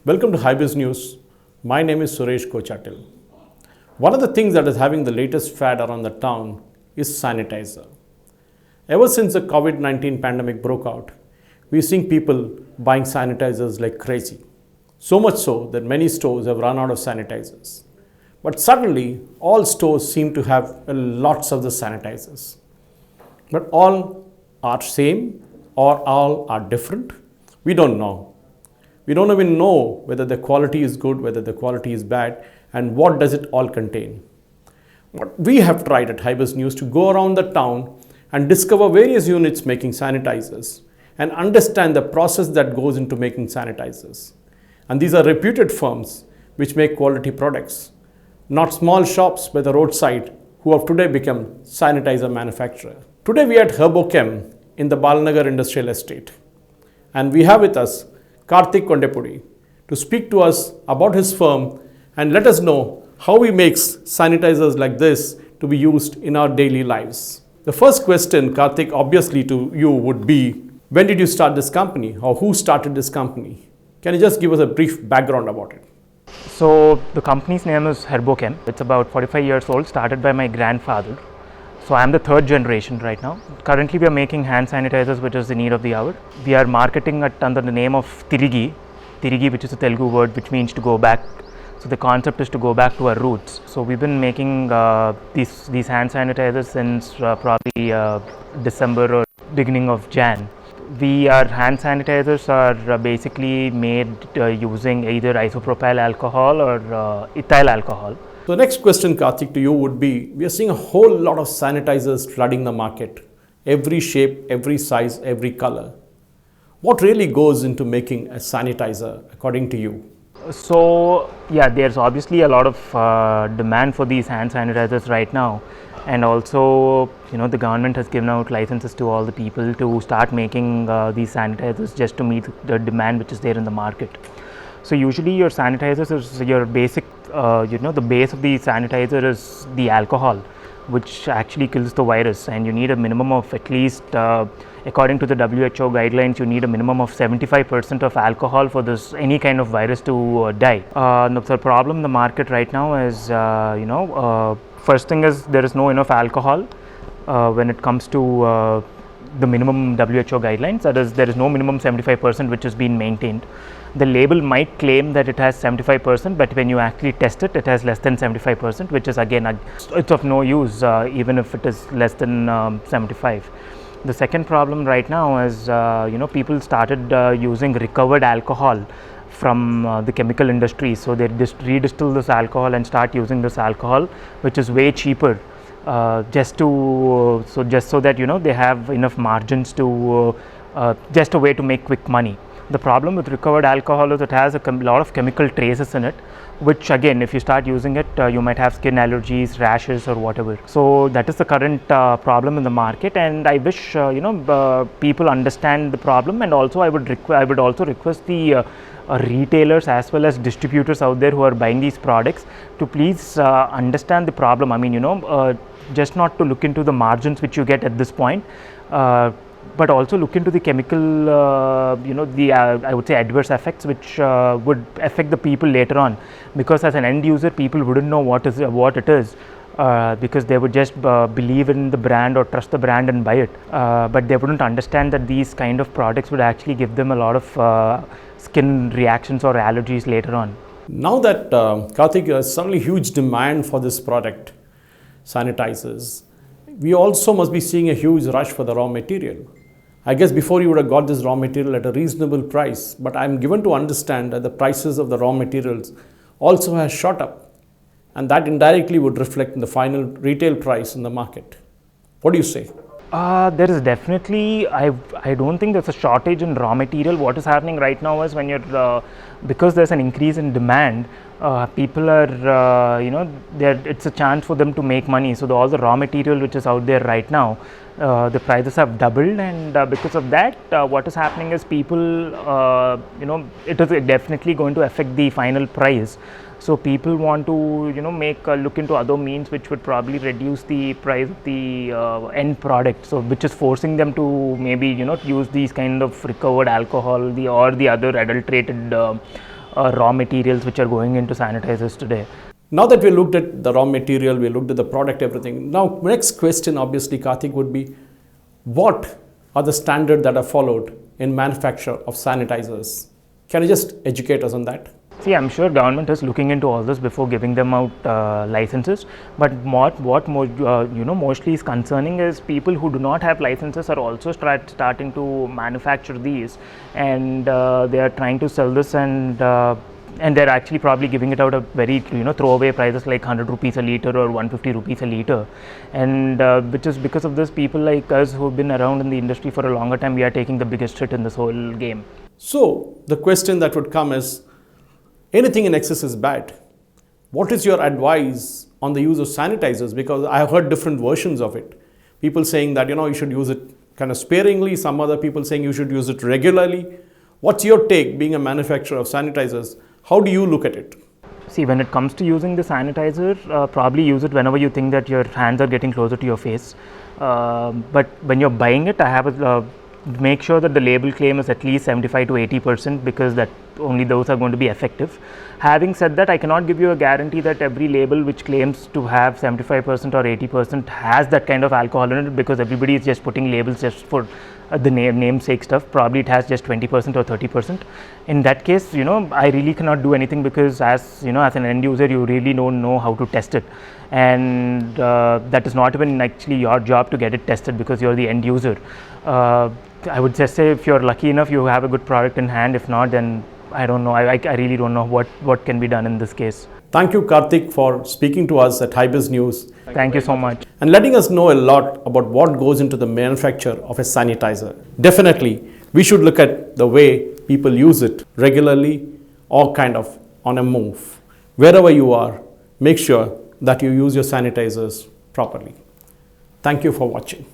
Welcome to HYBIZ News. My name is Suresh Kochatil. One of the things that is having the latest fad around the town is sanitizer. Ever since the COVID-19 pandemic broke out, we're seeing people buying sanitizers like crazy. So much so that many stores have run out of sanitizers. But suddenly, all stores seem to have lots of the sanitizers. But all are same or all are different? We don't know. We don't even know whether the quality is good, whether the quality is bad, and what does it all contain. But we have tried at HYBIZ News to go around the town and discover various units making sanitizers and understand the process that goes into making sanitizers. And these are reputed firms which make quality products, not small shops by the roadside who have today become sanitizer manufacturer. Today we are at Herbochem in the Balnagar Industrial Estate. And we have with us Karthik Kondepudi to speak to us about his firm and let us know how he makes sanitizers like this to be used in our daily lives. The first question, Karthik, obviously to you would be, when did you start this company or who started this company? Can you just give us a brief background about it? So the company's name is Herbochem. It's about 45 years old, started by my grandfather. So I am the third generation right now. Currently we are making hand sanitizers, which is the need of the hour. We are marketing it under the name of Thirigi, which is a Telugu word which means to go back. So the concept is to go back to our roots. So we've been making these hand sanitizers since probably December or beginning of Jan. Our hand sanitizers are basically made using either isopropyl alcohol or ethyl alcohol. So the next question, Karthik, to you would be, we are seeing a whole lot of sanitizers flooding the market. Every shape, every size, every color. What really goes into making a sanitizer according to you? So yeah, there's obviously a lot of demand for these hand sanitizers right now. And also, the government has given out licenses to all the people to start making these sanitizers just to meet the demand which is there in the market. So usually your sanitizers is your basic, the base of the sanitizer is the alcohol, which actually kills the virus, and you need a minimum of at least, according to the WHO guidelines, you need a minimum of 75% of alcohol for any kind of virus to die. The problem in the market right now is, first thing is there is no enough alcohol when it comes to the minimum WHO guidelines. That is, there is no minimum 75% which has been maintained. The label might claim that it has 75%, but when you actually test it, it has less than 75%, which is again, it's of no use even if it is less than 75. The second problem right now is, people started using recovered alcohol from the chemical industry. So they redistill this alcohol and start using this alcohol, which is way cheaper, just so that they have enough margins to just a way to make quick money. The problem with recovered alcohol is it has a lot of chemical traces in it, which again, if you start using it, you might have skin allergies, rashes or whatever. So that is the current problem in the market, and I wish people understand the problem. And also I would also request the retailers as well as distributors out there who are buying these products to please understand the problem. I mean, just not to look into the margins which you get at this point, but also look into the chemical, I would say adverse effects which would affect the people later on, because as an end user, people wouldn't know what it is, because they would just believe in the brand or trust the brand and buy it, but they wouldn't understand that these kind of products would actually give them a lot of skin reactions or allergies later on. Now that Karthik, there's suddenly huge demand for this product, sanitizers, we also must be seeing a huge rush for the raw material. I guess before you would have got this raw material at a reasonable price, but I'm given to understand that the prices of the raw materials also has shot up, and that indirectly would reflect in the final retail price in the market. What do you say? There is definitely, I don't think there's a shortage in raw material. What is happening right now is when you're, because there's an increase in demand, people are, it's a chance for them to make money. So all the raw material which is out there right now, the prices have doubled, and because of that, what is happening is people, it is definitely going to affect the final price. So people want to look into other means which would probably reduce the price of the end product, so which is forcing them to maybe use these kind of recovered alcohol or the other adulterated raw materials which are going into sanitizers today. Now that we looked at the raw material, we looked at the product, everything. Now, next question, obviously, Karthik, would be what are the standards that are followed in manufacture of sanitizers? Can you just educate us on that? See, I'm sure government is looking into all this before giving them out licenses. But what mostly is concerning is people who do not have licenses are also starting to manufacture these, and they are trying to sell this, and they're actually probably giving it out at very throwaway prices like 100 rupees a liter or 150 rupees a liter, and which is because of this, people like us who've been around in the industry for a longer time, we are taking the biggest hit in this whole game. So the question that would come is, anything in excess is bad. What is your advice on the use of sanitizers? Because I have heard different versions of it. People saying that you should use it kind of sparingly, some other people saying you should use it regularly. What's your take, being a manufacturer of sanitizers? How do you look at it? See, when it comes to using the sanitizer, probably use it whenever you think that your hands are getting closer to your face. But when you're buying it, I have make sure that the label claim is at least 75 to 80%, because that only those are going to be effective. Having said that, I cannot give you a guarantee that every label which claims to have 75% or 80% has that kind of alcohol in it, because everybody is just putting labels just for the namesake stuff. Probably it has just 20% or 30%. In that case, I really cannot do anything, because as an end user, you really don't know how to test it, and that is not even actually your job to get it tested, because you're the end user. I would just say, if you're lucky enough, you have a good product in hand. If not, then I don't know. I really don't know what can be done in this case. Thank you, Karthik, for speaking to us at HYBIZ News. Thank you so much. And letting us know a lot about what goes into the manufacture of a sanitizer. Definitely, we should look at the way people use it regularly or kind of on a move. Wherever you are, make sure that you use your sanitizers properly. Thank you for watching.